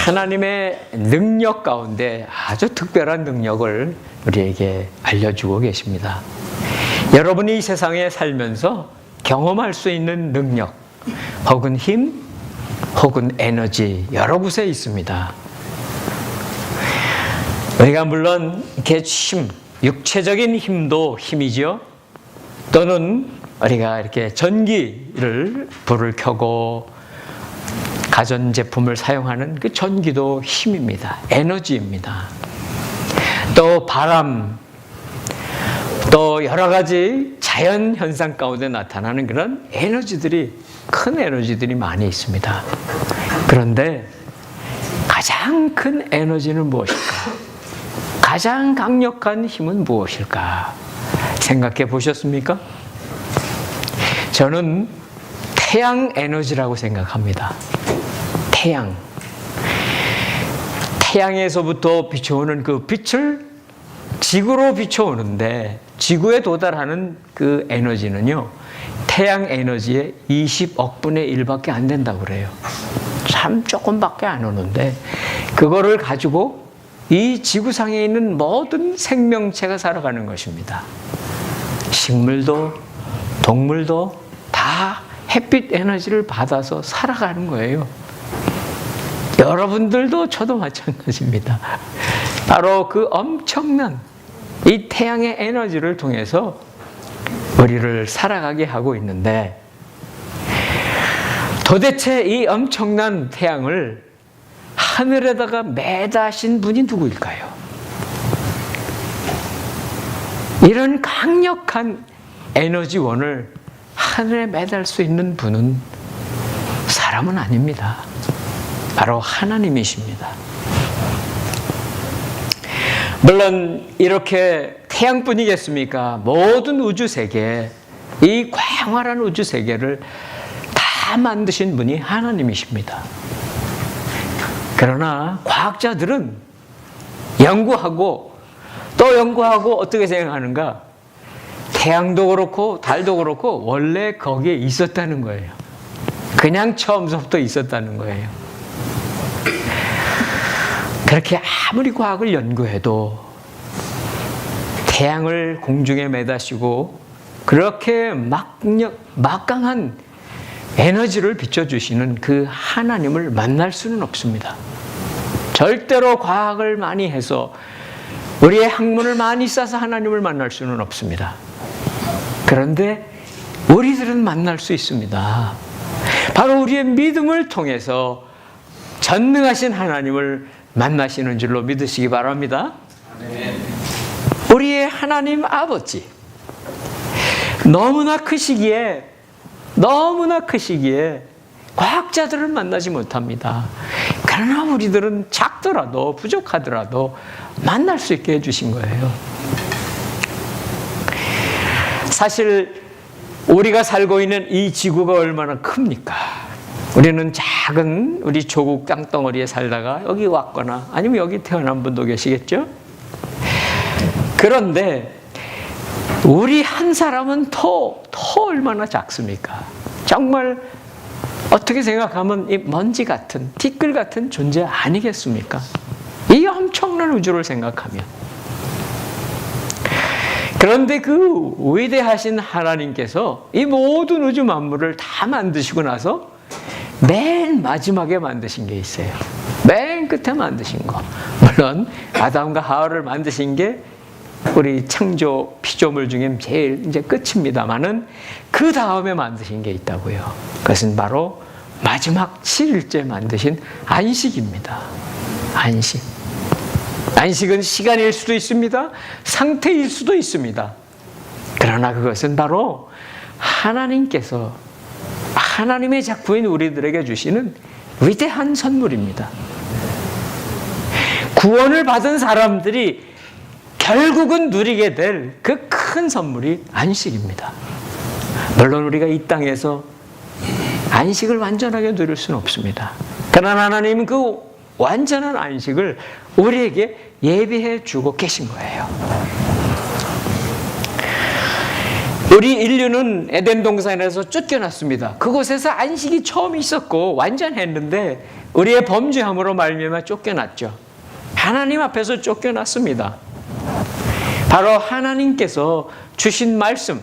하나님의 능력 가운데 아주 특별한 능력을 우리에게 알려주고 계십니다. 여러분이 이 세상에 살면서 경험할 수 있는 능력, 혹은 힘, 혹은 에너지 여러 곳에 있습니다. 우리가 물론 이렇게 육체적인 힘도 힘이죠. 또는 우리가 이렇게 전기를 불을 켜고 가전제품을 사용하는 그 전기도 힘입니다. 에너지입니다. 또 바람, 또 여러 가지 자연 현상 가운데 나타나는 그런 에너지들이, 큰 에너지들이 많이 있습니다. 그런데 가장 큰 에너지는 무엇일까? 가장 강력한 힘은 무엇일까? 생각해 보셨습니까? 저는 태양 에너지라고 생각합니다. 태양에서부터 비춰오는 그 빛을 지구로 비춰오는데, 지구에 도달하는 그 에너지는요, 태양 에너지의 20억 분의 1밖에 안 된다고 그래요. 참 조금밖에 안 오는데, 그거를 가지고 이 지구상에 있는 모든 생명체가 살아가는 것입니다. 식물도 동물도 다 햇빛 에너지를 받아서 살아가는 거예요. 여러분들도 저도 마찬가지입니다. 바로 그 엄청난 이 태양의 에너지를 통해서 우리를 살아가게 하고 있는데, 도대체 이 엄청난 태양을 하늘에다가 매다신 분이 누구일까요? 이런 강력한 에너지원을 하늘에 매달 수 있는 분은 사람은 아닙니다. 바로 하나님이십니다. 물론 이렇게 태양뿐이겠습니까? 모든 우주세계, 이 광활한 우주세계를 다 만드신 분이 하나님이십니다. 그러나 과학자들은 연구하고 또 연구하고 어떻게 생각하는가? 태양도 그렇고 달도 그렇고 원래 거기에 있었다는 거예요. 그냥 처음부터 있었다는 거예요. 그렇게 아무리 과학을 연구해도 태양을 공중에 매다시고 그렇게 막강한 에너지를 비춰주시는 그 하나님을 만날 수는 없습니다. 절대로 과학을 많이 해서 우리의 학문을 많이 쌓아서 하나님을 만날 수는 없습니다. 그런데 우리들은 만날 수 있습니다. 바로 우리의 믿음을 통해서 전능하신 하나님을 만나시는 줄로 믿으시기 바랍니다. 우리의 하나님 아버지, 너무나 크시기에 과학자들은 만나지 못합니다. 그러나 우리들은 작더라도 부족하더라도 만날 수 있게 해주신 거예요. 사실 우리가 살고 있는 이 지구가 얼마나 큽니까? 우리는 작은 우리 조국 땅덩어리에 살다가 여기 왔거나 아니면 여기 태어난 분도 계시겠죠? 그런데 우리 한 사람은 더 얼마나 작습니까? 정말 어떻게 생각하면 이 먼지 같은, 티끌 같은 존재 아니겠습니까? 이 엄청난 우주를 생각하면. 그런데 그 위대하신 하나님께서 이 모든 우주 만물을 다 만드시고 나서 맨 마지막에 만드신 게 있어요. 맨 끝에 만드신 거. 물론 아담과 하와를 만드신 게 우리 창조 피조물 중에 제일 이제 끝입니다만은 그 다음에 만드신 게 있다고요. 그것은 바로 마지막 7일째 만드신 안식입니다. 안식. 안식은 시간일 수도 있습니다. 상태일 수도 있습니다. 그러나 그것은 바로 하나님께서 하나님의 작품인 우리들에게 주시는 위대한 선물입니다. 구원을 받은 사람들이 결국은 누리게 될 그 큰 선물이 안식입니다. 물론 우리가 이 땅에서 안식을 완전하게 누릴 수는 없습니다. 그러나 하나님은 그 완전한 안식을 우리에게 예비해 주고 계신 거예요. 우리 인류는 에덴 동산에서 쫓겨났습니다. 그곳에서 안식이 처음 있었고 완전했는데 우리의 범죄함으로 말미암아 쫓겨났죠. 하나님 앞에서 쫓겨났습니다. 바로 하나님께서 주신 말씀,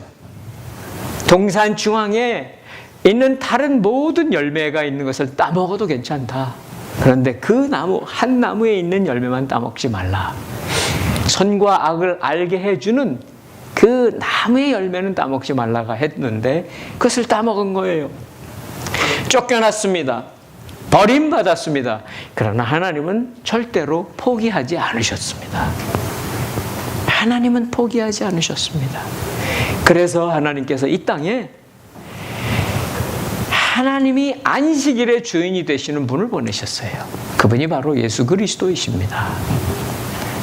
동산 중앙에 있는 다른 모든 열매가 있는 것을 따먹어도 괜찮다. 그런데 그 나무, 한 나무에 있는 열매만 따먹지 말라. 선과 악을 알게 해주는 그 나무의 열매는 따먹지 말라가 했는데 그것을 따먹은 거예요. 쫓겨났습니다. 버림받았습니다. 그러나 하나님은 절대로 포기하지 않으셨습니다. 하나님은 포기하지 않으셨습니다. 그래서 하나님께서 이 땅에 하나님이 안식일의 주인이 되시는 분을 보내셨어요. 그분이 바로 예수 그리스도이십니다.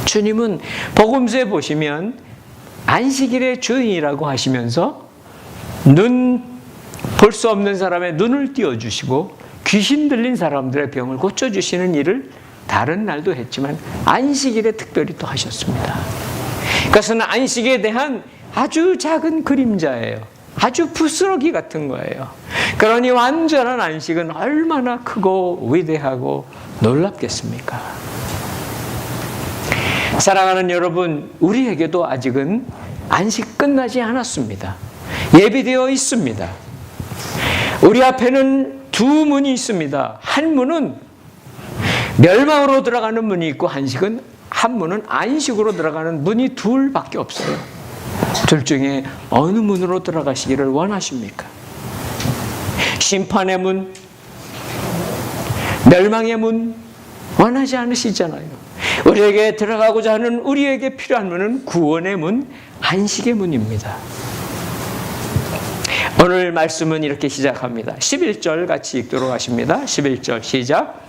주님은 복음서에 보시면 안식일의 주인이라고 하시면서 눈 볼 수 없는 사람의 눈을 띄워주시고 귀신 들린 사람들의 병을 고쳐주시는 일을 다른 날도 했지만 안식일에 특별히 또 하셨습니다. 그것은 안식에 대한 아주 작은 그림자예요. 아주 부스러기 같은 거예요. 그러니 완전한 안식은 얼마나 크고 위대하고 놀랍겠습니까? 사랑하는 여러분, 우리에게도 아직은 안식 끝나지 않았습니다. 예비되어 있습니다. 우리 앞에는 두 문이 있습니다. 한 문은 멸망으로 들어가는 문이 있고 한 문은 안식으로 들어가는 문이 둘밖에 없어요. 둘 중에 어느 문으로 들어가시기를 원하십니까? 심판의 문, 멸망의 문 원하지 않으시잖아요. 우리에게 들어가고자 하는 우리에게 필요한 문은 구원의 문, 안식의 문입니다. 오늘 말씀은 이렇게 시작합니다. 11절 같이 읽도록 하십니다. 11절 시작.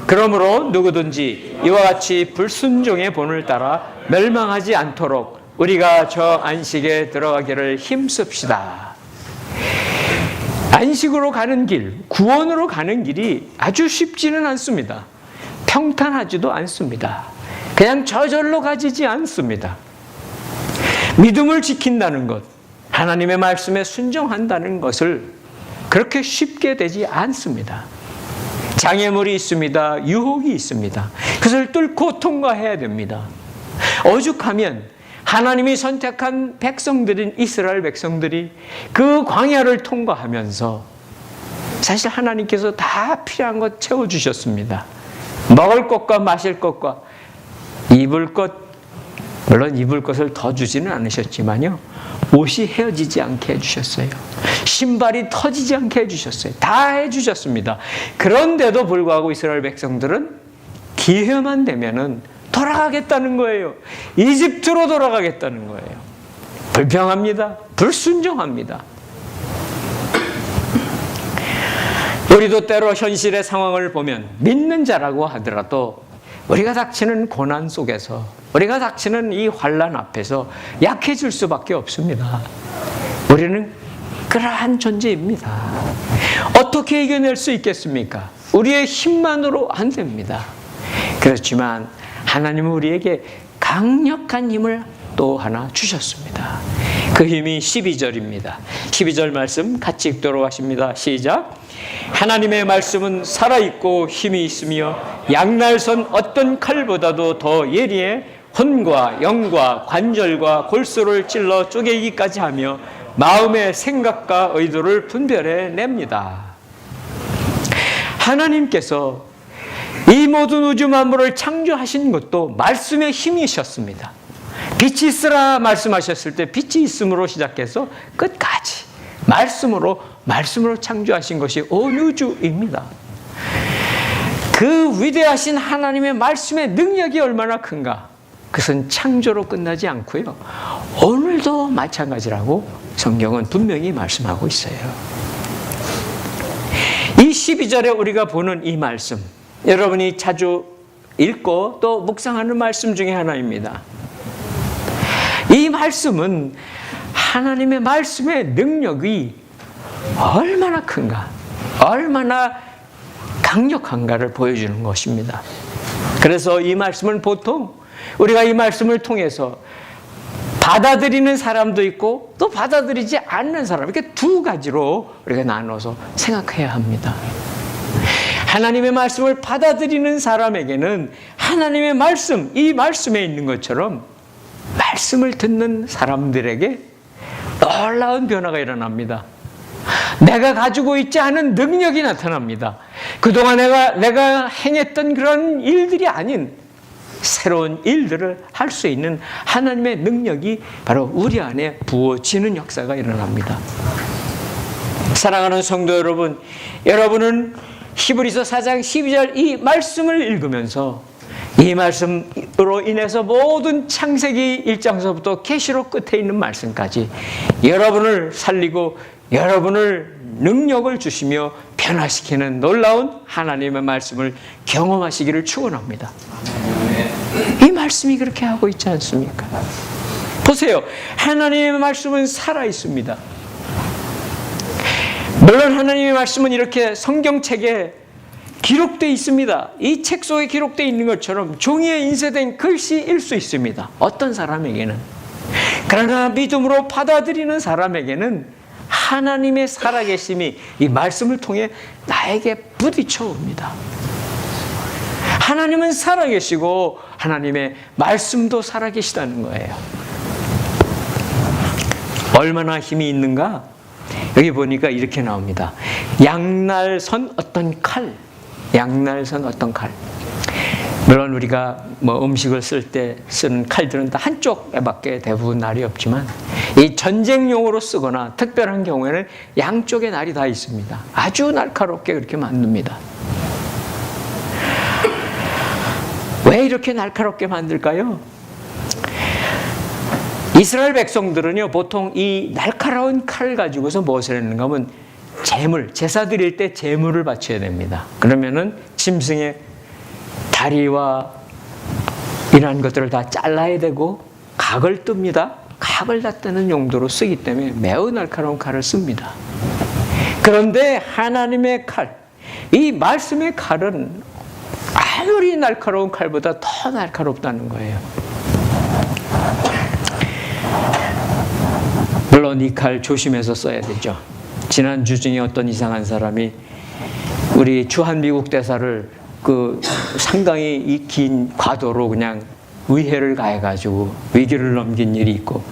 그러므로 누구든지 이와 같이 불순종의 본을 따라 멸망하지 않도록 우리가 저 안식에 들어가기를 힘씁시다. 안식으로 가는 길, 구원으로 가는 길이 아주 쉽지는 않습니다. 평탄하지도 않습니다. 그냥 저절로 가지지 않습니다. 믿음을 지킨다는 것, 하나님의 말씀에 순종한다는 것을 그렇게 쉽게 되지 않습니다. 장애물이 있습니다. 유혹이 있습니다. 그것을 뚫고 통과해야 됩니다. 오죽하면 하나님이 선택한 백성들인 이스라엘 백성들이 그 광야를 통과하면서 사실 하나님께서 다 필요한 것 채워주셨습니다. 먹을 것과 마실 것과 입을 것, 물론 입을 것을 더 주지는 않으셨지만요, 옷이 헤어지지 않게 해주셨어요. 신발이 터지지 않게 해주셨어요. 다 해주셨습니다. 그런데도 불구하고 이스라엘 백성들은 기회만 되면은 돌아가겠다는 거예요. 이집트로 돌아가겠다는 거예요. 불평합니다. 불순종합니다. 우리도 때로 현실의 상황을 보면 믿는 자라고 하더라도 우리가 닥치는 고난 속에서, 우리가 닥치는 이 환난 앞에서 약해질 수밖에 없습니다. 우리는 그러한 존재입니다. 어떻게 이겨낼 수 있겠습니까? 우리의 힘만으로 안 됩니다. 그렇지만 하나님은 우리에게 강력한 힘을 또 하나 주셨습니다. 그 힘이 12절입니다. 12절 말씀 같이 읽도록 하십니다. 시작. 하나님의 말씀은 살아있고 힘이 있으며 양날선 어떤 칼보다도 더 예리해 혼과 영과 관절과 골수를 찔러 쪼개기까지 하며 마음의 생각과 의도를 분별해 냅니다. 하나님께서 이 모든 우주 만물을 창조하신 것도 말씀의 힘이셨습니다. 빛이 있으라 말씀하셨을 때 빛이 있음으로 시작해서 끝까지 말씀으로 창조하신 것이 온 우주입니다. 그 위대하신 하나님의 말씀의 능력이 얼마나 큰가? 그것은 창조로 끝나지 않고요, 오늘도 마찬가지라고 성경은 분명히 말씀하고 있어요. 이 12절에 우리가 보는 이 말씀, 여러분이 자주 읽고 또 묵상하는 말씀 중에 하나입니다. 이 말씀은 하나님의 말씀의 능력이 얼마나 큰가, 얼마나 강력한가를 보여주는 것입니다. 그래서 이 말씀은 보통 우리가 이 말씀을 통해서 받아들이는 사람도 있고 또 받아들이지 않는 사람, 이렇게 두 가지로 우리가 나눠서 생각해야 합니다. 하나님의 말씀을 받아들이는 사람에게는 하나님의 말씀, 이 말씀에 있는 것처럼 말씀을 듣는 사람들에게 놀라운 변화가 일어납니다. 내가 가지고 있지 않은 능력이 나타납니다. 그동안 내가 행했던 그런 일들이 아닌 새로운 일들을 할 수 있는 하나님의 능력이 바로 우리 안에 부어지는 역사가 일어납니다. 사랑하는 성도 여러분, 여러분은 히브리서 4장 12절 이 말씀을 읽으면서 이 말씀으로 인해서 모든 창세기 1장서부터 계시록 끝에 있는 말씀까지 여러분을 살리고 여러분을 능력을 주시며 변화시키는 놀라운 하나님의 말씀을 경험하시기를 축원합니다. 이 말씀이 그렇게 하고 있지 않습니까? 보세요. 하나님의 말씀은 살아있습니다. 물론 하나님의 말씀은 이렇게 성경책에 기록되어 있습니다. 이 책 속에 기록되어 있는 것처럼 종이에 인쇄된 글씨일 수 있습니다. 어떤 사람에게는. 그러나 믿음으로 받아들이는 사람에게는 하나님의 살아계심이 이 말씀을 통해 나에게 부딪혀 옵니다. 하나님은 살아계시고 하나님의 말씀도 살아계시다는 거예요. 얼마나 힘이 있는가? 여기 보니까 이렇게 나옵니다. 양날선 어떤 칼, 양날선 어떤 칼. 물론 우리가 음식을 쓸 때 쓰는 칼들은 다 한쪽에밖에 대부분 날이 없지만 이 전쟁용으로 쓰거나 특별한 경우에는 양쪽에 날이 다 있습니다. 아주 날카롭게 그렇게 만듭니다. 왜 이렇게 날카롭게 만들까요? 이스라엘 백성들은요, 보통 이 날카로운 칼을 가지고서 무엇을 했는가 하면 제사 드릴 때 제물을 바쳐야 됩니다. 그러면은 짐승의 다리와 이러한 것들을 다 잘라야 되고 각을 뜹니다. 각을 다 뜨는 용도로 쓰기 때문에 매우 날카로운 칼을 씁니다. 그런데 하나님의 칼, 이 말씀의 칼은 아무리 날카로운 칼보다 더 날카롭다는 거예요. 물론 이 칼 조심해서 써야 되죠. 지난주 중에 어떤 이상한 사람이 우리 주한미국 대사를 상당히 이 긴 과도로 그냥 위해를 가해가지고 위기를 넘긴 일이 있고,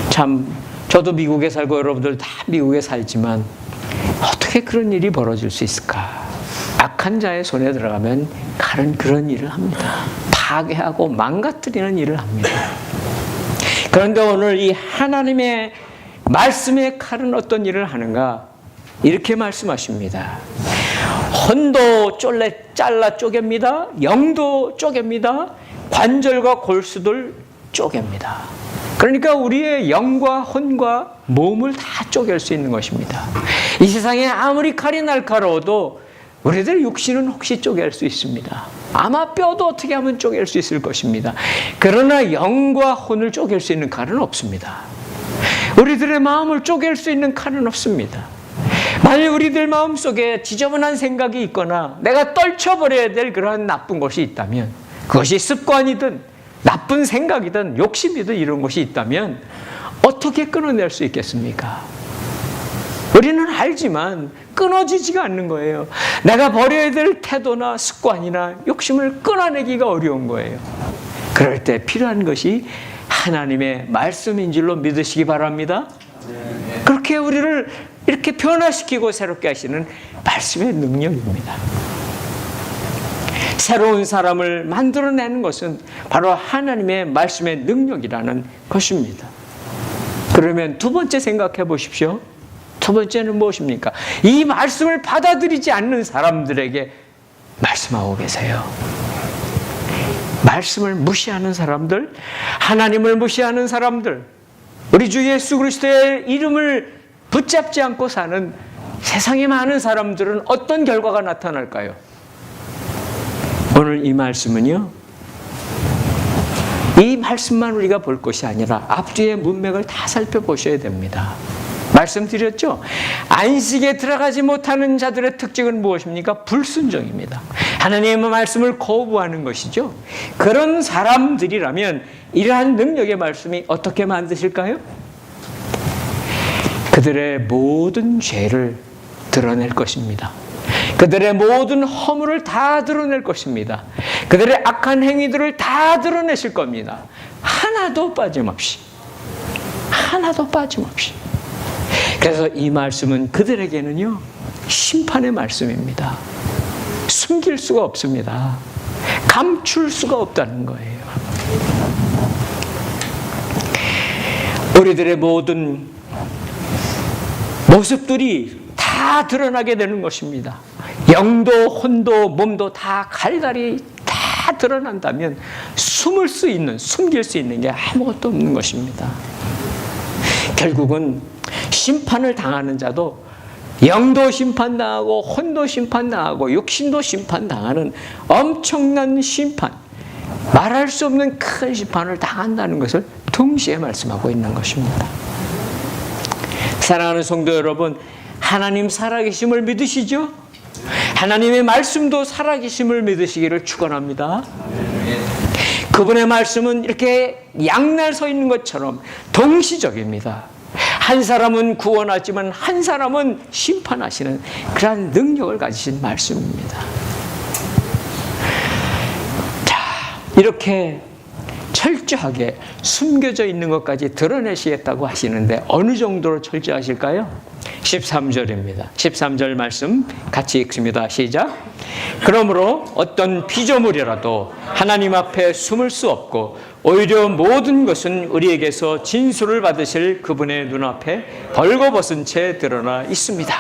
참 저도 미국에 살고 여러분들 다 미국에 살지만 어떻게 그런 일이 벌어질 수 있을까? 악한 자의 손에 들어가면 칼은 그런 일을 합니다. 파괴하고 망가뜨리는 일을 합니다. 그런데 오늘 이 하나님의 말씀의 칼은 어떤 일을 하는가? 이렇게 말씀하십니다. 혼도 잘라 쪼갭니다. 영도 쪼갭니다. 관절과 골수들 쪼갭니다. 그러니까 우리의 영과 혼과 몸을 다 쪼갤 수 있는 것입니다. 이 세상에 아무리 칼이 날카로워도 우리들 육신은 혹시 쪼갤 수 있습니다. 아마 뼈도 어떻게 하면 쪼갤 수 있을 것입니다. 그러나 영과 혼을 쪼갤 수 있는 칼은 없습니다. 우리들의 마음을 쪼갤 수 있는 칼은 없습니다. 만일 우리들 마음속에 지저분한 생각이 있거나 내가 떨쳐버려야 될 그러한 나쁜 것이 있다면, 그것이 습관이든 나쁜 생각이든 욕심이든 이런 것이 있다면 어떻게 끊어낼 수 있겠습니까? 우리는 알지만 끊어지지가 않는 거예요. 내가 버려야 될 태도나 습관이나 욕심을 끊어내기가 어려운 거예요. 그럴 때 필요한 것이 하나님의 말씀인 줄로 믿으시기 바랍니다. 그렇게 우리를 이렇게 변화시키고 새롭게 하시는 말씀의 능력입니다. 새로운 사람을 만들어내는 것은 바로 하나님의 말씀의 능력이라는 것입니다. 그러면 두 번째 생각해 보십시오. 두 번째는 무엇입니까? 이 말씀을 받아들이지 않는 사람들에게 말씀하고 계세요. 말씀을 무시하는 사람들, 하나님을 무시하는 사람들, 우리 주 예수 그리스도의 이름을 붙잡지 않고 사는 세상에 많은 사람들은 어떤 결과가 나타날까요? 오늘 이 말씀은요, 이 말씀만 우리가 볼 것이 아니라 앞뒤의 문맥을 다 살펴보셔야 됩니다. 말씀드렸죠? 안식에 들어가지 못하는 자들의 특징은 무엇입니까? 불순종입니다. 하나님의 말씀을 거부하는 것이죠. 그런 사람들이라면 이러한 능력의 말씀이 어떻게 만드실까요? 그들의 모든 죄를 드러낼 것입니다. 그들의 모든 허물을 다 드러낼 것입니다. 그들의 악한 행위들을 다 드러내실 겁니다. 하나도 빠짐없이. 하나도 빠짐없이. 그래서 이 말씀은 그들에게는요, 심판의 말씀입니다. 숨길 수가 없습니다. 감출 수가 없다는 거예요. 우리들의 모든 모습들이 다 드러나게 되는 것입니다. 영도, 혼도, 몸도 다 갈갈이 다 드러난다면 숨길 수 있는 게 아무것도 없는 것입니다. 결국은 심판을 당하는 자도 영도 심판당하고 혼도 심판당하고 육신도 심판당하는 엄청난 심판, 말할 수 없는 큰 심판을 당한다는 것을 동시에 말씀하고 있는 것입니다. 사랑하는 성도 여러분, 하나님 살아계심을 믿으시죠? 하나님의 말씀도 살아계심을 믿으시기를 축원합니다. 그분의 말씀은 이렇게 양날 서 있는 것처럼 동시적입니다. 한 사람은 구원하지만 한 사람은 심판하시는 그러한 능력을 가지신 말씀입니다. 자, 이렇게 철저하게 숨겨져 있는 것까지 드러내시겠다고 하시는데 어느 정도로 철저하실까요? 13절입니다. 13절 말씀 같이 읽습니다. 시작. 그러므로 어떤 피조물이라도 하나님 앞에 숨을 수 없고 오히려 모든 것은 우리에게서 진술을 받으실 그분의 눈앞에 벌거벗은 채 드러나 있습니다.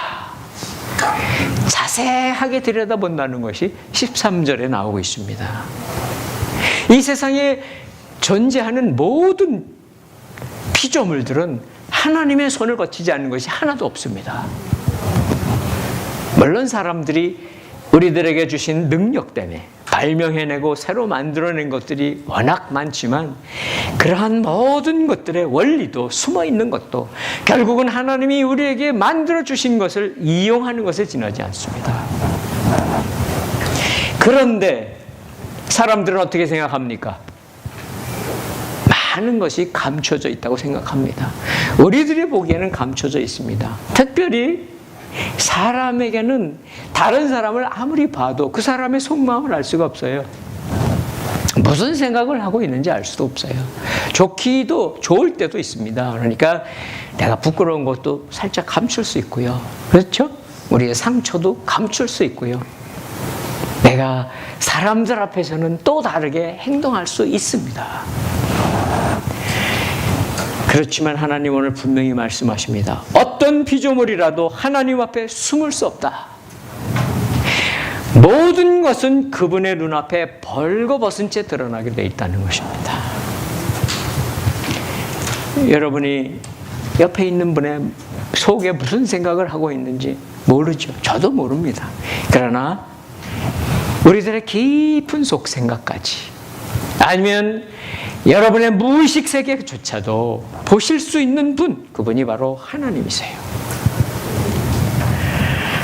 자세하게 들여다본다는 것이 13절에 나오고 있습니다. 이 세상에 존재하는 모든 피조물들은 하나님의 손을 거치지 않는 것이 하나도 없습니다. 물론 사람들이 우리들에게 주신 능력 때문에 발명해내고 새로 만들어낸 것들이 워낙 많지만 그러한 모든 것들의 원리도 숨어있는 것도 결국은 하나님이 우리에게 만들어주신 것을 이용하는 것에 지나지 않습니다. 그런데 사람들은 어떻게 생각합니까? 많은 것이 감춰져 있다고 생각합니다. 우리들이 보기에는 감춰져 있습니다. 특별히 사람에게는 다른 사람을 아무리 봐도 그 사람의 속마음을 알 수가 없어요. 무슨 생각을 하고 있는지 알 수도 없어요. 좋기도 좋을 때도 있습니다. 그러니까 내가 부끄러운 것도 살짝 감출 수 있고요. 그렇죠? 우리의 상처도 감출 수 있고요. 내가 사람들 앞에서는 또 다르게 행동할 수 있습니다. 그렇지만 하나님 오늘 분명히 말씀하십니다. 어떤 피조물이라도 하나님 앞에 숨을 수 없다. 모든 것은 그분의 눈앞에 벌거벗은 채 드러나게 되어 있다는 것입니다. 여러분이 옆에 있는 분의 속에 무슨 생각을 하고 있는지 모르죠. 저도 모릅니다. 그러나 우리들의 깊은 속 생각까지 아니면 여러분의 무의식 세계조차도 보실 수 있는 분, 그분이 바로 하나님이세요.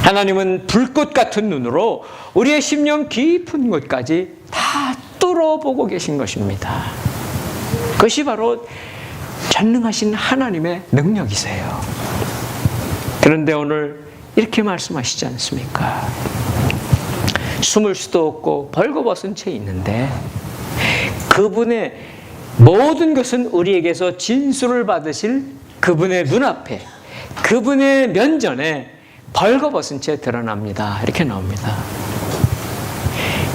하나님은 불꽃 같은 눈으로 우리의 심령 깊은 곳까지 다 뚫어보고 계신 것입니다. 그것이 바로 전능하신 하나님의 능력이세요. 그런데 오늘 이렇게 말씀하시지 않습니까? 숨을 수도 없고 벌거벗은 채 있는데 그분의 모든 것은 우리에게서 진술을 받으실 그분의 눈앞에, 그분의 면전에 벌거벗은 채 드러납니다. 이렇게 나옵니다.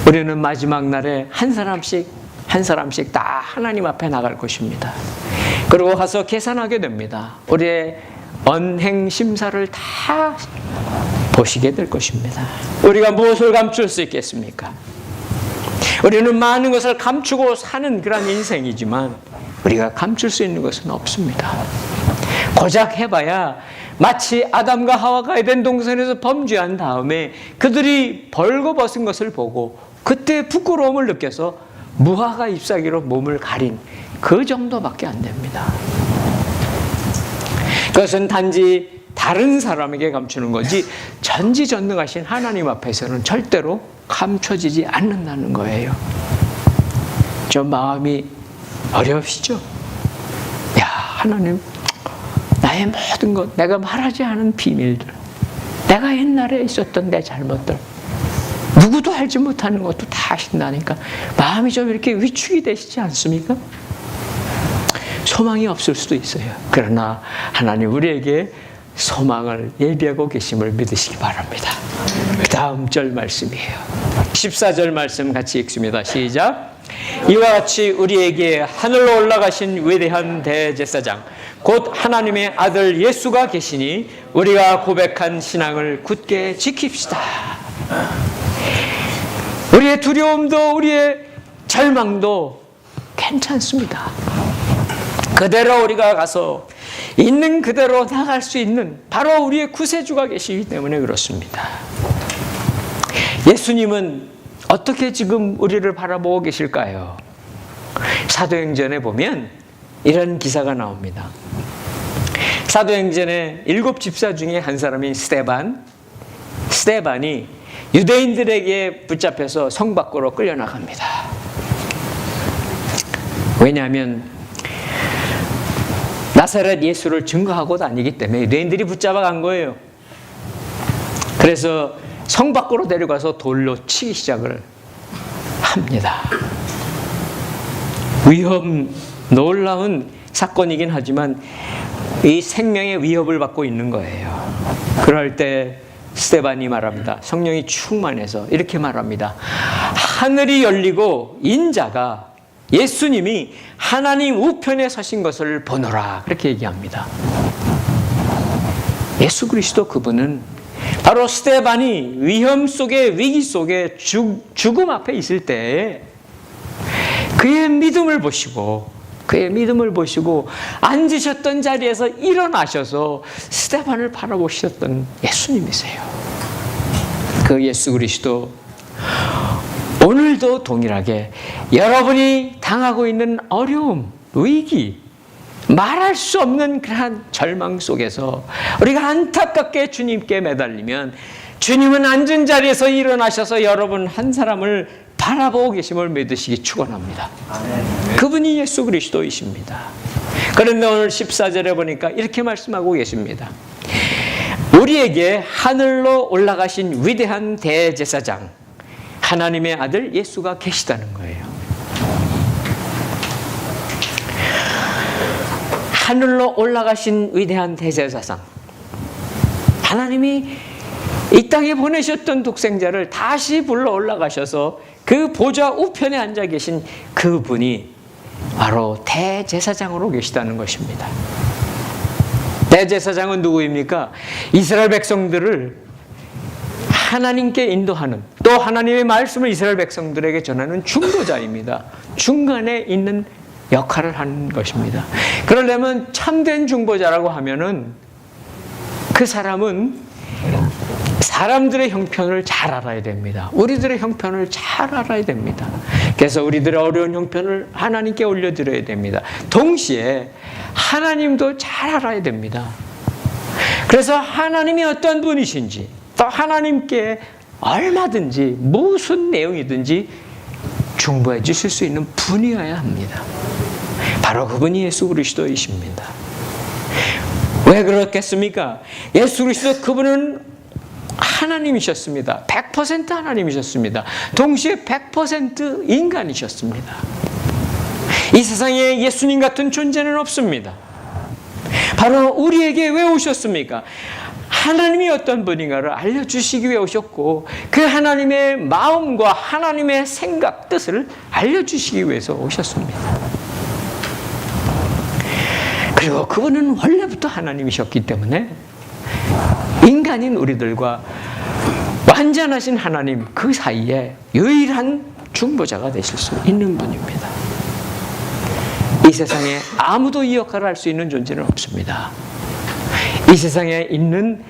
우리는 마지막 날에 한 사람씩 다 하나님 앞에 나갈 것입니다. 그리고 가서 계산하게 됩니다. 우리의 언행 심사를 다 보시게 될 것입니다. 우리가 무엇을 감출 수 있겠습니까? 우리는 많은 것을 감추고 사는 그런 인생이지만 우리가 감출 수 있는 것은 없습니다. 고작 해봐야 마치 아담과 하와가 에덴 동산에서 범죄한 다음에 그들이 벌거벗은 것을 보고 그때 부끄러움을 느껴서 무화과 잎사귀로 몸을 가린 그 정도밖에 안 됩니다. 그것은 단지 다른 사람에게 감추는 거지 전지전능하신 하나님 앞에서는 절대로 감춰지지 않는다는 거예요. 좀 마음이 어려우시죠? 야, 하나님, 나의 모든 것, 내가 말하지 않은 비밀들, 내가 옛날에 있었던 내 잘못들, 누구도 알지 못하는 것도 다 아신다니까 마음이 좀 이렇게 위축이 되시지 않습니까? 소망이 없을 수도 있어요. 그러나 하나님 우리에게 소망을 예비하고 계심을 믿으시기 바랍니다. 그 다음 절 말씀이에요. 14절 말씀 같이 읽습니다. 시작. 이와 같이 우리에게 하늘로 올라가신 위대한 대제사장 곧 하나님의 아들 예수가 계시니 우리가 고백한 신앙을 굳게 지킵시다. 우리의 두려움도 우리의 절망도 괜찮습니다. 그대로 우리가 가서 있는 그대로 나갈 수 있는 바로 우리의 구세주가 계시기 때문에 그렇습니다. 예수님은 어떻게 지금 우리를 바라보고 계실까요? 사도행전에 보면 이런 기사가 나옵니다. 사도행전의 7 집사 중에 한 사람이 스데반이 유대인들에게 붙잡혀서 성 밖으로 끌려나갑니다. 왜냐하면 나사렛 예수를 증거하고 다니기 때문에 유대인들이 붙잡아간 거예요. 그래서 성 밖으로 데려가서 돌로 치기 시작을 합니다. 놀라운 사건이긴 하지만 이 생명의 위협을 받고 있는 거예요. 그럴 때 스데반이 말합니다. 성령이 충만해서 이렇게 말합니다. 하늘이 열리고 인자가 예수님이 하나님 우편에 서신 것을 보노라. 그렇게 얘기합니다. 예수 그리스도 그분은 바로 스데반이 위험 속에 위기 속에 죽음 앞에 있을 때 그의 믿음을 보시고 앉으셨던 자리에서 일어나셔서 스데반을 바라보셨던 예수님이세요. 그 예수 그리스도 오늘도 동일하게 여러분이 당하고 있는 어려움, 위기, 말할 수 없는 그러한 절망 속에서 우리가 안타깝게 주님께 매달리면 주님은 앉은 자리에서 일어나셔서 여러분 한 사람을 바라보고 계심을 믿으시기 축원합니다. 그분이 예수 그리스도이십니다. 그런데 오늘 14절에 보니까 이렇게 말씀하고 계십니다. 우리에게 하늘로 올라가신 위대한 대제사장 하나님의 아들 예수가 계시다는 거예요. 하늘로 올라가신 위대한 대제사장 하나님이 이 땅에 보내셨던 독생자를 다시 불러 올라가셔서 그 보좌 우편에 앉아 계신 그분이 바로 대제사장으로 계시다는 것입니다. 대제사장은 누구입니까? 이스라엘 백성들을 하나님께 인도하는 또 하나님의 말씀을 이스라엘 백성들에게 전하는 중보자입니다. 중간에 있는 역할을 하는 것입니다. 그러려면 참된 중보자라고 하면은 그 사람은 사람들의 형편을 잘 알아야 됩니다. 우리들의 형편을 잘 알아야 됩니다. 그래서 우리들의 어려운 형편을 하나님께 올려드려야 됩니다. 동시에 하나님도 잘 알아야 됩니다. 그래서 하나님이 어떤 분이신지 또 하나님께 얼마든지 무슨 내용이든지 중보해 주실 수 있는 분이어야 합니다. 바로 그분이 예수 그리스도이십니다. 왜 그렇겠습니까? 예수 그리스도 그분은 하나님이셨습니다. 100% 하나님이셨습니다. 동시에 100% 인간이셨습니다. 이 세상에 예수님 같은 존재는 없습니다. 바로 우리에게 왜 오셨습니까? 하나님이 어떤 분인가를 알려주시기 위해 오셨고 그 하나님의 마음과 하나님의 생각, 뜻을 알려주시기 위해서 오셨습니다. 그리고 그분은 원래부터 하나님이셨기 때문에 인간인 우리들과 완전하신 하나님 그 사이에 유일한 중보자가 되실 수 있는 분입니다. 이 세상에 아무도 이 역할을 할 수 있는 존재는 없습니다. 이 세상에 있는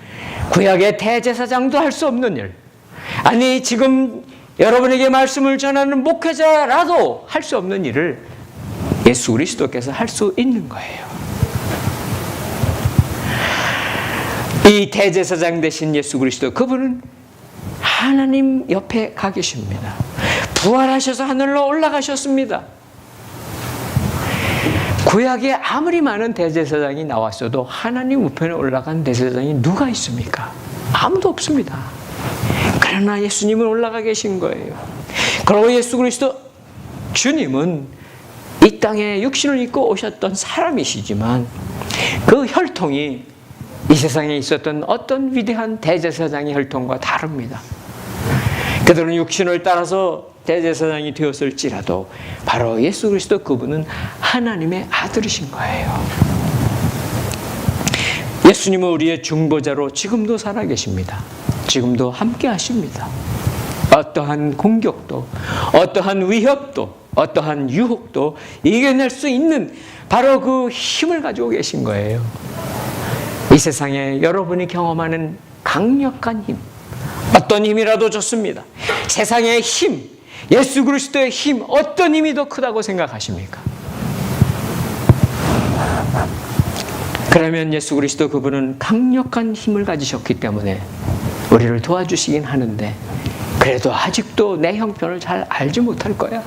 구약의 대제사장도 할 수 없는 일, 아니 지금 여러분에게 말씀을 전하는 목회자라도 할 수 없는 일을 예수 그리스도께서 할 수 있는 거예요. 이 대제사장 되신 예수 그리스도, 그분은 하나님 옆에 가 계십니다. 부활하셔서 하늘로 올라가셨습니다. 구약에 아무리 많은 대제사장이 나왔어도 하나님 우편에 올라간 대제사장이 누가 있습니까? 아무도 없습니다. 그러나 예수님은 올라가 계신 거예요. 그리고 예수 그리스도 주님은 이 땅에 육신을 입고 오셨던 사람이시지만 그 혈통이 이 세상에 있었던 어떤 위대한 대제사장의 혈통과 다릅니다. 그들은 육신을 따라서 대제사장이 되었을지라도 바로 예수 그리스도 그분은 하나님의 아들이신 거예요. 예수님은 우리의 중보자로 지금도 살아계십니다. 지금도 함께 하십니다. 어떠한 공격도, 어떠한 위협도, 어떠한 유혹도 이겨낼 수 있는 바로 그 힘을 가지고 계신 거예요. 이 세상에 여러분이 경험하는 강력한 힘, 어떤 힘이라도 좋습니다. 세상의 힘, 예수 그리스도의 힘, 어떤 힘이 더 크다고 생각하십니까? 그러면 예수 그리스도 그분은 강력한 힘을 가지셨기 때문에 우리를 도와주시긴 하는데, 그래도 아직도 내 형편을 잘 알지 못할 거야.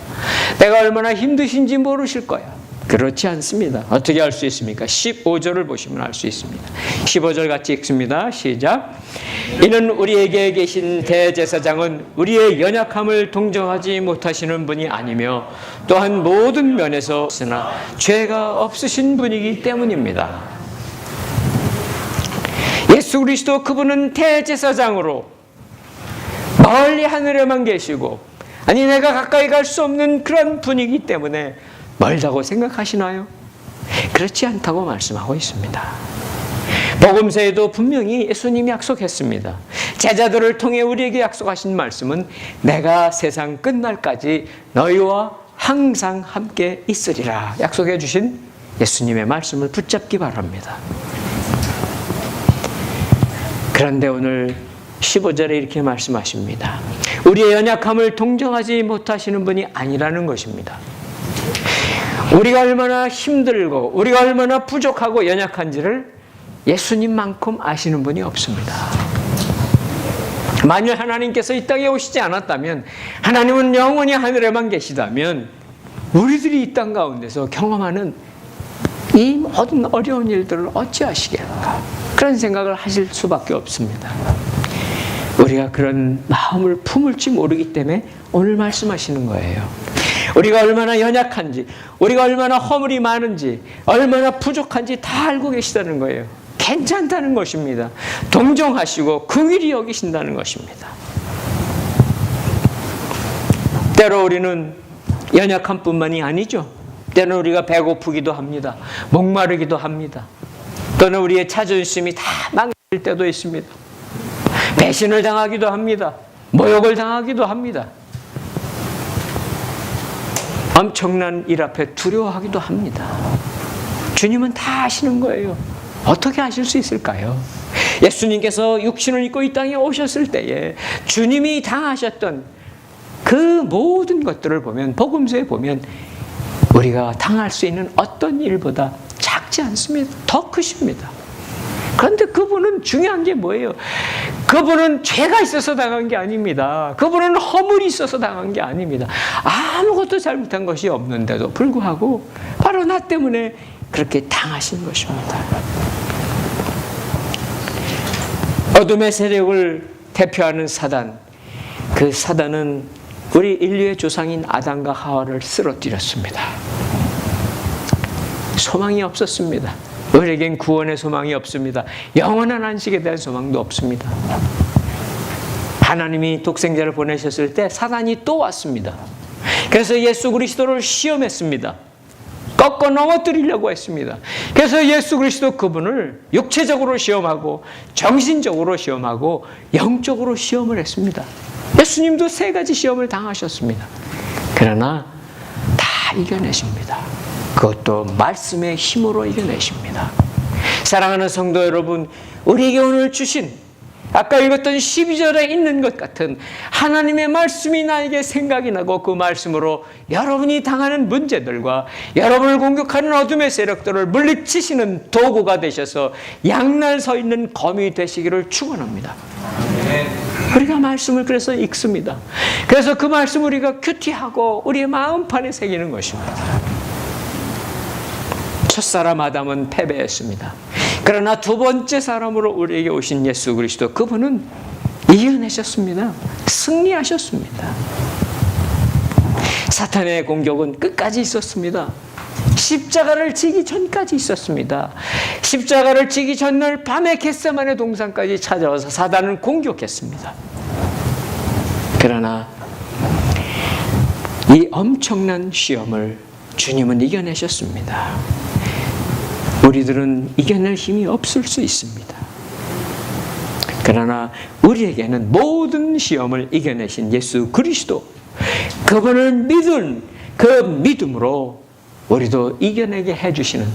내가 얼마나 힘드신지 모르실 거야. 그렇지 않습니다. 어떻게 알 수 있습니까? 15절을 보시면 알 수 있습니다. 15절 같이 읽습니다. 시작. 이는 우리에게 계신 대제사장은 우리의 연약함을 동정하지 못하시는 분이 아니며 또한 모든 면에서 쓰나 죄가 없으신 분이기 때문입니다. 예수 그리스도 그분은 대제사장으로 멀리 하늘에만 계시고, 아니 내가 가까이 갈 수 없는 그런 분이기 때문에 멀다고 생각하시나요? 그렇지 않다고 말씀하고 있습니다. 복음서에도 분명히 예수님이 약속했습니다. 제자들을 통해 우리에게 약속하신 말씀은 내가 세상 끝날까지 너희와 항상 함께 있으리라 약속해 주신 예수님의 말씀을 붙잡기 바랍니다. 그런데 오늘 15절에 이렇게 말씀하십니다. 우리의 연약함을 동정하지 못하시는 분이 아니라는 것입니다. 우리가 얼마나 힘들고 우리가 얼마나 부족하고 연약한지를 예수님만큼 아시는 분이 없습니다. 만일 하나님께서 이 땅에 오시지 않았다면, 하나님은 영원히 하늘에만 계시다면 우리들이 이 땅 가운데서 경험하는 이 모든 어려운 일들을 어찌하시겠는가, 그런 생각을 하실 수밖에 없습니다. 우리가 그런 마음을 품을지 모르기 때문에 오늘 말씀하시는 거예요. 우리가 얼마나 연약한지, 우리가 얼마나 허물이 많은지, 얼마나 부족한지 다 알고 계시다는 거예요. 괜찮다는 것입니다. 동정하시고 긍휼히 여기신다는 것입니다. 때로 우리는 연약한 뿐만이 아니죠. 때는 우리가 배고프기도 합니다. 목마르기도 합니다. 또는 우리의 자존심이 다 망칠 때도 있습니다. 배신을 당하기도 합니다. 모욕을 당하기도 합니다. 엄청난 일 앞에 두려워하기도 합니다. 주님은 다 아시는 거예요. 어떻게 아실 수 있을까요? 예수님께서 육신을 입고 이 땅에 오셨을 때에 주님이 당하셨던 그 모든 것들을 보면, 복음서에 보면 우리가 당할 수 있는 어떤 일보다 작지 않습니다. 더 크십니다. 그런데 그분은 중요한 게 뭐예요? 그분은 죄가 있어서 당한 게 아닙니다. 그분은 허물이 있어서 당한 게 아닙니다. 아무것도 잘못한 것이 없는데도 불구하고 바로 나 때문에 그렇게 당하신 것입니다. 어둠의 세력을 대표하는 사단, 그 사단은 우리 인류의 조상인 아담과 하와를 쓰러뜨렸습니다. 소망이 없었습니다. 우리에겐 구원의 소망이 없습니다. 영원한 안식에 대한 소망도 없습니다. 하나님이 독생자를 보내셨을 때 사단이 또 왔습니다. 그래서 예수 그리스도를 시험했습니다. 꺾어 넘어뜨리려고 했습니다. 그래서 예수 그리스도 그분을 육체적으로 시험하고 정신적으로 시험하고 영적으로 시험을 했습니다. 예수님도 3가지 시험을 당하셨습니다. 그러나 다 이겨내십니다. 그것도 말씀의 힘으로 이겨내십니다. 사랑하는 성도 여러분, 우리에게 오늘 주신 아까 읽었던 12절에 있는 것 같은 하나님의 말씀이 나에게 생각이 나고 그 말씀으로 여러분이 당하는 문제들과 여러분을 공격하는 어둠의 세력들을 물리치시는 도구가 되셔서 양날 서 있는 검이 되시기를 축원합니다. 우리가 말씀을 그래서 읽습니다. 그래서 그 말씀 우리가 큐티하고 우리의 마음판에 새기는 것입니다. 첫사람 아담은 패배했습니다. 그러나 두 번째 사람으로 우리에게 오신 예수 그리스도, 그분은 이겨내셨습니다. 승리하셨습니다. 사탄의 공격은 끝까지 있었습니다. 십자가를 지기 전까지 있었습니다. 십자가를 지기 전날 밤에 겟세마네 동산까지 찾아와서 사단을 공격했습니다. 그러나 이 엄청난 시험을 주님은 이겨내셨습니다. 우리들은 이겨낼 힘이 없을 수 있습니다. 그러나 우리에게는 모든 시험을 이겨내신 예수 그리스도, 그분을 믿은 그 믿음으로 우리도 이겨내게 해주시는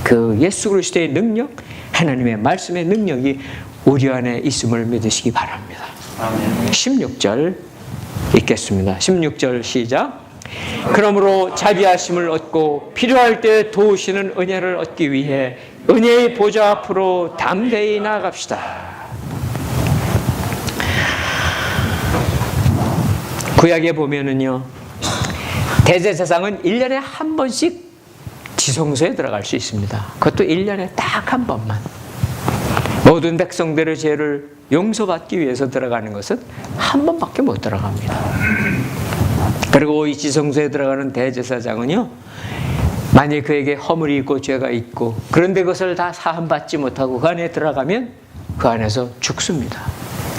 그 예수 그리스도의 능력, 하나님의 말씀의 능력이 우리 안에 있음을 믿으시기 바랍니다. 16절 읽겠습니다. 16절 시작. 그러므로 자비하심을 얻고 필요할 때 도우시는 은혜를 얻기 위해 은혜의 보좌 앞으로 담대히 나아갑시다. 구약에 보면은요, 대제사장은 1년에 한 번씩 지성소에 들어갈 수 있습니다. 그것도 1년에 딱 한 번만. 모든 백성들의 죄를 용서받기 위해서 들어가는 것은 한 번밖에 못 들어갑니다. 그리고 이 지성소에 들어가는 대제사장은요, 만일 그에게 허물이 있고 죄가 있고 그런데 그것을 다 사함받지 못하고 그 안에 들어가면 그 안에서 죽습니다.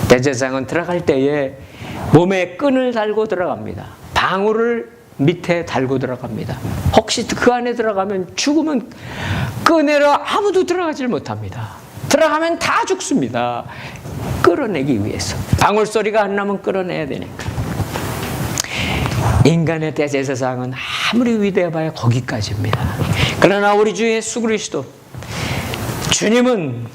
대제사장은 들어갈 때에 몸에 끈을 달고 들어갑니다. 방울을 밑에 달고 들어갑니다. 혹시 그 안에 들어가면 죽으면 끄내러 아무도 들어가질 못합니다. 들어가면 다 죽습니다. 끌어내기 위해서. 방울 소리가 안 나면 끌어내야 되니까. 인간의 대제사장은 아무리 위대해봐야 거기까지입니다. 그러나 우리 주 예수 그리스도, 주님은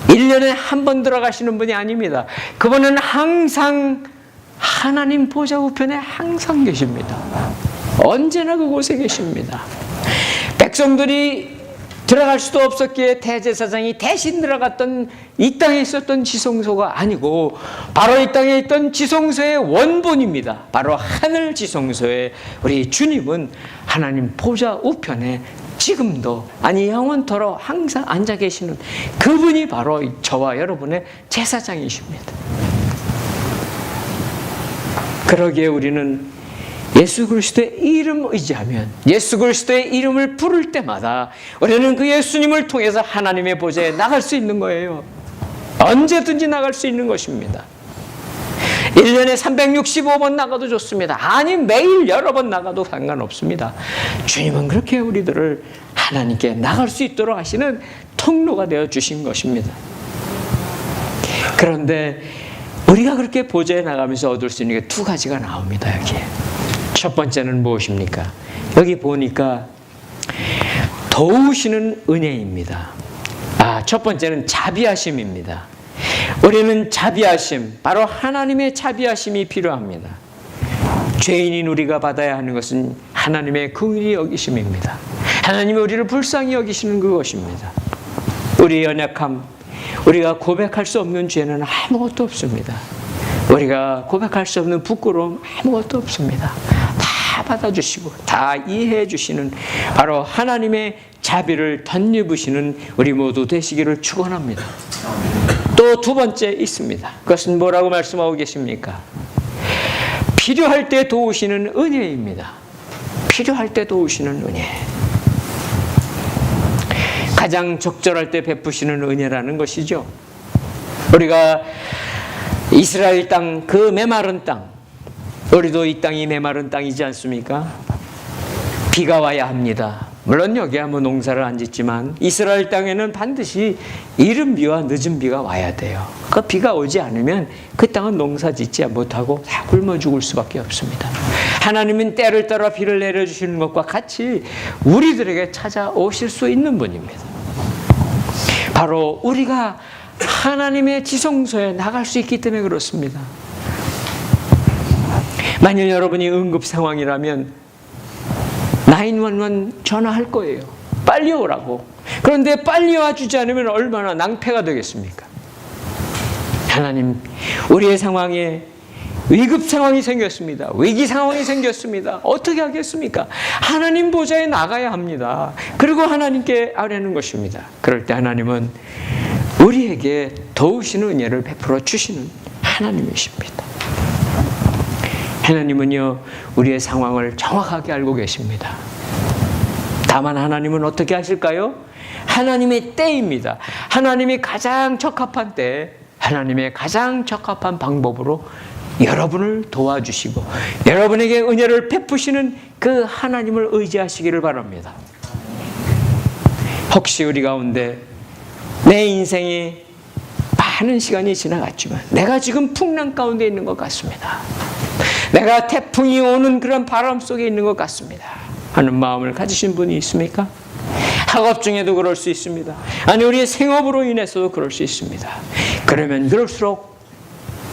1년에 한 번 들어가시는 분이 아닙니다. 그분은 항상 하나님 보좌 우편에 항상 계십니다. 언제나 그곳에 계십니다. 백성들이 들어갈 수도 없었기에 대제사장이 대신 들어갔던 이 땅에 있었던 지성소가 아니고 바로 이 땅에 있던 지성소의 원본입니다. 바로 하늘 지성소에 우리 주님은 하나님 보좌 우편에 지금도, 아니 영원토록 항상 앉아 계시는 그분이 바로 저와 여러분의 제사장이십니다. 그러기에 우리는 예수 그리스도의 이름을 의지하면, 예수 그리스도의 이름을 부를 때마다 우리는 그 예수님을 통해서 하나님의 보좌에 나갈 수 있는 거예요. 언제든지 나갈 수 있는 것입니다. 1년에 365번 나가도 좋습니다. 아니 매일 여러 번 나가도 상관없습니다. 주님은 그렇게 우리들을 하나님께 나갈 수 있도록 하시는 통로가 되어 주신 것입니다. 그런데 우리가 그렇게 보좌에 나가면서 얻을 수 있는 게 두 가지가 나옵니다. 여기에. 첫 번째는 무엇입니까? 여기 보니까 도우시는 은혜입니다. 첫 번째는 자비하심입니다. 우리는 자비하심, 바로 하나님의 자비하심이 필요합니다. 죄인인 우리가 받아야 하는 것은 하나님의 긍휼히 여기심입니다. 하나님이 우리를 불쌍히 여기시는 그것입니다. 우리의 연약함, 우리가 고백할 수 없는 죄는 아무것도 없습니다. 우리가 고백할 수 없는 부끄러움 아무것도 없습니다. 다 받아주시고 다 이해해 주시는 바로 하나님의 자비를 덧입으시는 우리 모두 되시기를 축원합니다. 또 두 번째 있습니다. 그것은 뭐라고 말씀하고 계십니까? 필요할 때 도우시는 은혜입니다. 필요할 때 도우시는 은혜. 가장 적절할 때 베푸시는 은혜라는 것이죠. 우리가 이스라엘 땅, 그 메마른 땅, 우리도 이 땅이 메마른 땅이지 않습니까? 비가 와야 합니다. 물론 여기야 뭐 농사를 안 짓지만 이스라엘 땅에는 반드시 이른 비와 늦은 비가 와야 돼요. 그 비가 오지 않으면 그 땅은 농사 짓지 못하고 다 굶어 죽을 수밖에 없습니다. 하나님은 때를 따라 비를 내려주시는 것과 같이 우리들에게 찾아오실 수 있는 분입니다. 바로 우리가 하나님의 지성소에 나갈 수 있기 때문에 그렇습니다. 만일 여러분이 응급 상황이라면 911 전화할 거예요. 빨리 오라고. 그런데 빨리 와주지 않으면 얼마나 낭패가 되겠습니까? 하나님, 우리의 상황에 위급 상황이 생겼습니다. 위기 상황이 생겼습니다. 어떻게 하겠습니까? 하나님 보좌에 나가야 합니다. 그리고 하나님께 아뢰는 것입니다. 그럴 때 하나님은 우리에게 도우시는 은혜를 베풀어 주시는 하나님이십니다. 하나님은요, 우리의 상황을 정확하게 알고 계십니다. 다만 하나님은 어떻게 하실까요? 하나님의 때입니다. 하나님이 가장 적합한 때, 하나님의 가장 적합한 방법으로 여러분을 도와주시고 여러분에게 은혜를 베푸시는 그 하나님을 의지하시기를 바랍니다. 혹시 우리 가운데 내 인생이 많은 시간이 지나갔지만 내가 지금 풍랑 가운데 있는 것 같습니다. 내가 태풍이 오는 그런 바람 속에 있는 것 같습니다 하는 마음을 가지신 분이 있습니까? 학업 중에도 그럴 수 있습니다. 아니, 우리의 생업으로 인해서도 그럴 수 있습니다. 그러면 그럴수록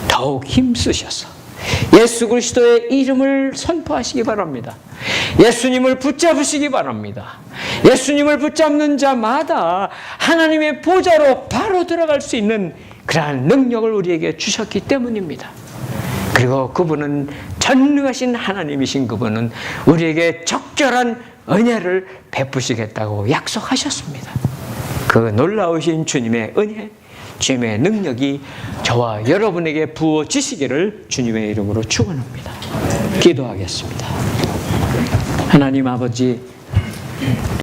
더욱 힘쓰셔서 예수 그리스도의 이름을 선포하시기 바랍니다. 예수님을 붙잡으시기 바랍니다. 예수님을 붙잡는 자마다 하나님의 보좌로 바로 들어갈 수 있는 그러한 능력을 우리에게 주셨기 때문입니다. 그리고 그분은 전능하신 하나님이신 그분은 우리에게 적절한 은혜를 베푸시겠다고 약속하셨습니다. 그 놀라우신 주님의 은혜, 주님의 능력이 저와 여러분에게 부어지시기를 주님의 이름으로 축원합니다. 기도하겠습니다. 하나님 아버지,